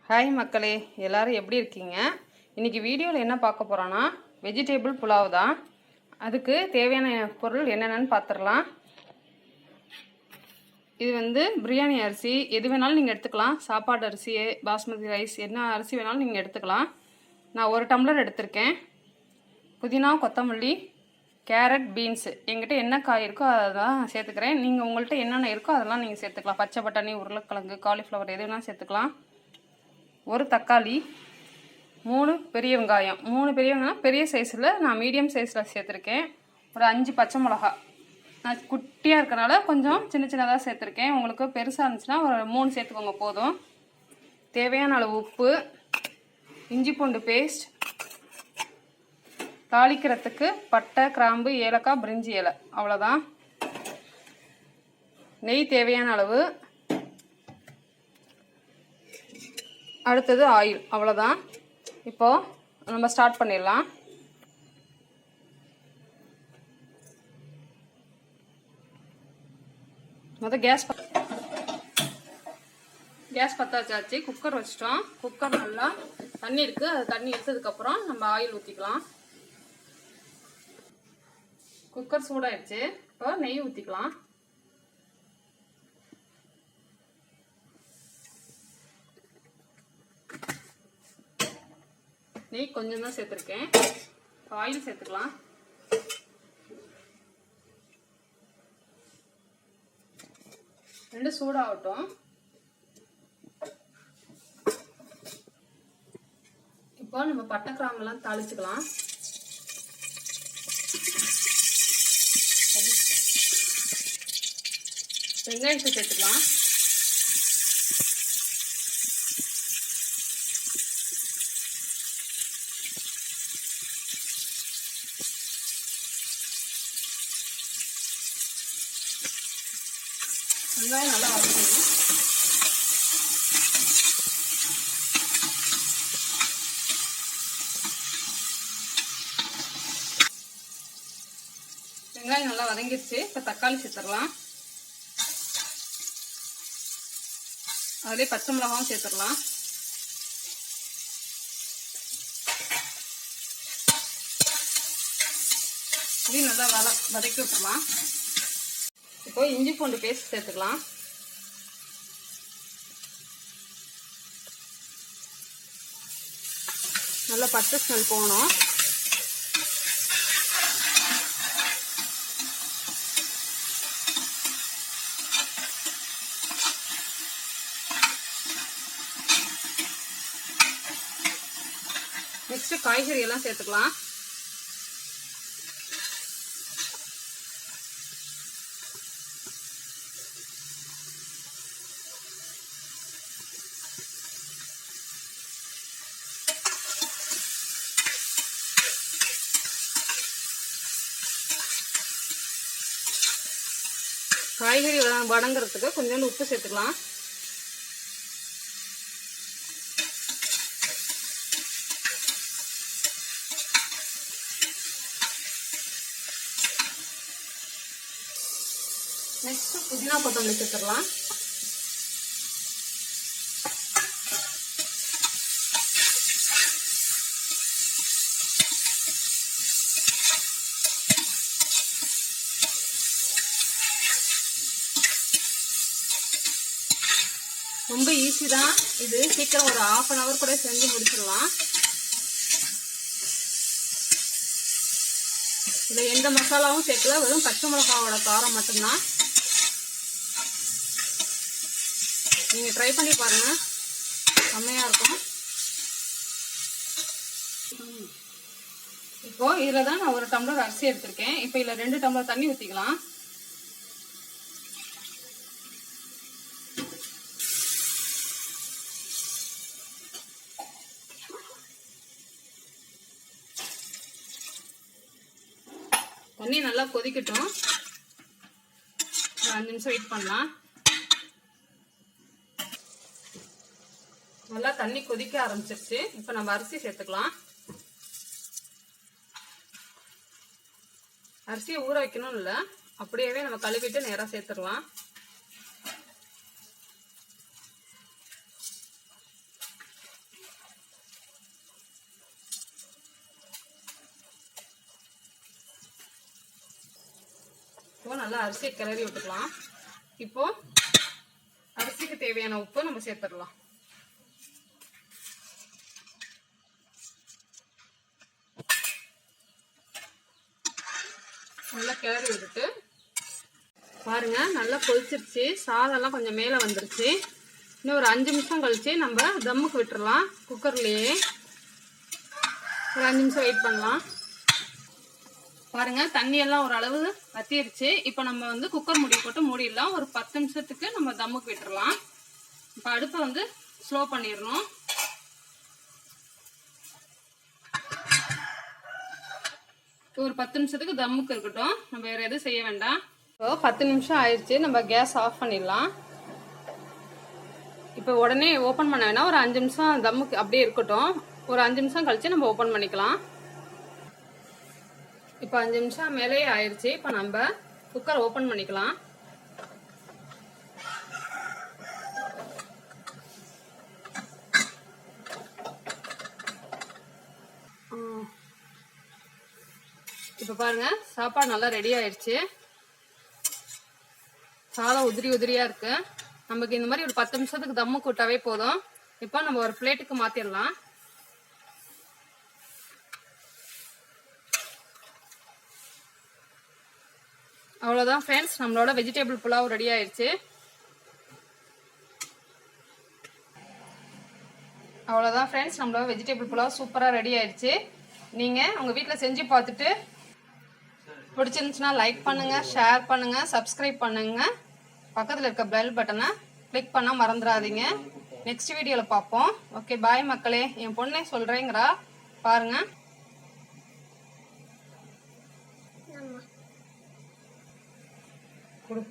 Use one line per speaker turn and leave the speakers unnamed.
Hi மக்களே, எல்லோரும் எப்படி இருக்கீங்க? இன்றைக்கி வீடியோவில் என்ன பார்க்க போகிறோன்னா வெஜிடேபிள் புலாவ் தான். அதுக்கு தேவையான பொருள் என்னென்னு பார்த்துடலாம். இது பிரியாணி அரிசி, எது வேணாலும் நீங்கள் எடுத்துக்கலாம். சாப்பாடு அரிசி, பாஸ்மதி ரைஸ், என்ன அரிசி வேணாலும் நீங்கள் எடுத்துக்கலாம். நான் 1 டம்ளர் எடுத்திருக்கேன். புதினா, கொத்தமல்லி, கேரட், பீன்ஸு, எங்கிட்ட என்ன காய் இருக்கோ அதெல்லாம் சேர்த்துக்கிறேன். நீங்கள் உங்கள்கிட்ட என்னென்ன இருக்கோ அதெல்லாம் நீங்கள் சேர்த்துக்கலாம். பச்சை பட்டாணி, உருளைக்கிழங்கு, காலிஃப்ளவர் எது வேணாலும் சேர்த்துக்கலாம். 1 தக்காளி, 3 பெரிய வெங்காயம். 3 பெரிய வெங்காயம் பெரிய சைஸில், நான் மீடியம் சைஸில் சேர்த்துருக்கேன். ஒரு 5 பச்சை மிளகா. நான் குட்டியாக இருக்கிறனால கொஞ்சம் சின்ன சின்னதாக சேர்த்துருக்கேன். உங்களுக்கு பெருசாக இருந்துச்சுன்னா ஒரு 3 சேர்த்துக்கோங்க போதும். தேவையான அளவு உப்பு, இஞ்சி பூண்டு பேஸ்ட், தாளிக்கிறதுக்கு பட்டை, கிராம்பு, ஏலக்காய், பிரிஞ்சி இலை, அவ்வளோதான். நெய் தேவையான அளவு, அடுத்தது ஆயில், அவ்வளோதான். இப்போது நம்ம ஸ்டார்ட் பண்ணிடலாம். கேஸ் பற்ற வச்சாச்சு. குக்கர் வச்சிட்டோம். குக்கர் நல்லா தண்ணி இருக்குது. அது தண்ணி எடுத்ததுக்கப்புறம் நம்ம ஆயில் ஊற்றிக்கலாம். குக்கர் சூடாயிடுச்சு. இப்போ நெய் ஊற்றிக்கலாம். நெய் கொஞ்சம் தான் சேர்த்துருக்கேன். ஆயில் சேர்த்துக்கலாம். ரெண்டு சூடாகட்டும். இப்போ நம்ம பட்டை கிராம்பெல்லாம் தாளிச்சுக்கலாம். வெங்காயத்தை சேர்த்துக்கலாம். வெங்காயம் நல்லா வதக்கணும். வெங்காயம் நல்லா வதங்கிடுச்சு. இப்போ தக்காளி சேர்த்துடலாம். அதிலே பச்சை மிளகாவும் சேர்த்துடலாம். இதையும் நல்லா வதக்கி விட்டுடலாம். இப்போ இஞ்சி பூண்டு பேஸ்ட் சேர்த்துக்கலாம். நல்லா பச்சை ஸ்மெல் போகணும். நெக்ஸ்ட் காய்கறி எல்லாம் சேர்த்துக்கலாம். காய்கறி வதங்கிறதுக்கு கொஞ்சோண்டு உப்பு சேர்த்துக்கலாம். நெக்ஸ்ட் புதினா கொத்தமல்லி சேர்த்துடலாம். ரொம்ப ஈஸி தான் இது. சீக்கிரம் ஒரு 1/2 hour கூட செஞ்சு முடிச்சிடலாம். இதில் எந்த மசாலாவும் சேர்க்கல, வெறும் பச்சை மிளகாவோட காரம் மட்டும்தான். நீங்கள் ட்ரை பண்ணி பாருங்கள், செம்மையாக இருக்கும். இப்போது இதில் தான் நான் 1 டம்ளர் அரிசி எடுத்திருக்கேன். இப்போ இதில் 2 டம்ளர் தண்ணி ஊற்றிக்கலாம். தண்ணி நல்லா கொதிக்கட்டும். 5 நிமிஷம் வெயிட் பண்ணலாம். நல்லா தண்ணி கொதிக்க ஆரம்பிச்சிருச்சு. இப்போ நம்ம அரிசி சேர்த்துக்கலாம். அரிசியை ஊற வைக்கணும் இல்லை, அப்படியே நம்ம கழுவிட்டு நேராக சேர்த்துடலாம். இப்போ நல்லா அரிசியை கிளறி விட்டுக்கலாம். இப்போ அரிசிக்கு தேவையான உப்பு நம்ம சேர்த்துடலாம். நல்லா கிளறி விட்டுட்டு பாருங்க, நல்லா கொதிச்சிருச்சு. சாதம்லாம் கொஞ்சம் மேலே வந்துருச்சு. இன்னும் ஒரு 5 நிமிஷம் கழிச்சு நம்ம தம்முக்கு விட்டுறலாம். குக்கர்லேயே ஒரு 5 நிமிஷம் வெயிட் பண்ணலாம். பாருங்க, தண்ணியெல்லாம் ஓரளவு வத்திருச்சு. இப்போ நம்ம வந்து குக்கர் மூடி போட்டு மூடிடலாம். ஒரு 10 நிமிஷத்துக்கு நம்ம தம்முக்கு விட்டுறலாம். இப்போ அடுப்பை வந்து ஸ்லோ பண்ணிடணும். ஒரு 10 நிமிஷத்துக்கு தம்முக்கு இருக்கட்டும். நம்ம வேற எதுவும் செய்ய வேண்டாம். இப்போ 10 நிமிஷம் ஆயிடுச்சு. நம்ம கேஸ் ஆஃப் பண்ணிடலாம். இப்போ உடனே ஓப்பன் பண்ண வேணாம். ஒரு 5 நிமிஷம் தம்முக்கு அப்படியே இருக்கட்டும். ஒரு 5 நிமிஷம் கழிச்சு நம்ம ஓப்பன் பண்ணிக்கலாம். இப்போ 5 நிமிஷம் மேலேயே ஆயிடுச்சு. இப்போ நம்ம குக்கர் ஓப்பன் பண்ணிக்கலாம். இப்போ பாருங்க, சாப்பாடு நல்லா ரெடி ஆயிடுச்சு. சாதம் உதிரி உதிரியா இருக்கு. நமக்கு இந்த மாதிரி ஒரு 10 நிமிஷத்துக்கு தம்மு கூட்டாவே போதும். இப்போ நம்ம ஒரு பிளேட்டுக்கு மாத்திடலாம். அவ்வளோதான் ஃப்ரெண்ட்ஸ், நம்மளோட வெஜிடபிள் புலாவ் ரெடி ஆயிடுச்சு. அவ்வளோதான் ஃப்ரெண்ட்ஸ், நம்மளோட வெஜிடபிள் புலாவ் சூப்பராக ரெடி ஆயிடுச்சு. நீங்கள் உங்கள் வீட்டில் செஞ்சு பார்த்துட்டு பிடிச்சிருந்துச்சுன்னா லைக் பண்ணுங்கள், ஷேர் பண்ணுங்கள், சப்ஸ்கிரைப் பண்ணுங்கள். பக்கத்தில் இருக்க பெல் பட்டனை கிளிக் பண்ண மறந்துடாதீங்க. நெக்ஸ்ட் வீடியோவில் பார்ப்போம். ஓகே, பாய் மக்களே. என் பொண்ணே சொல்கிறேங்கிறா பாருங்க. கொடு.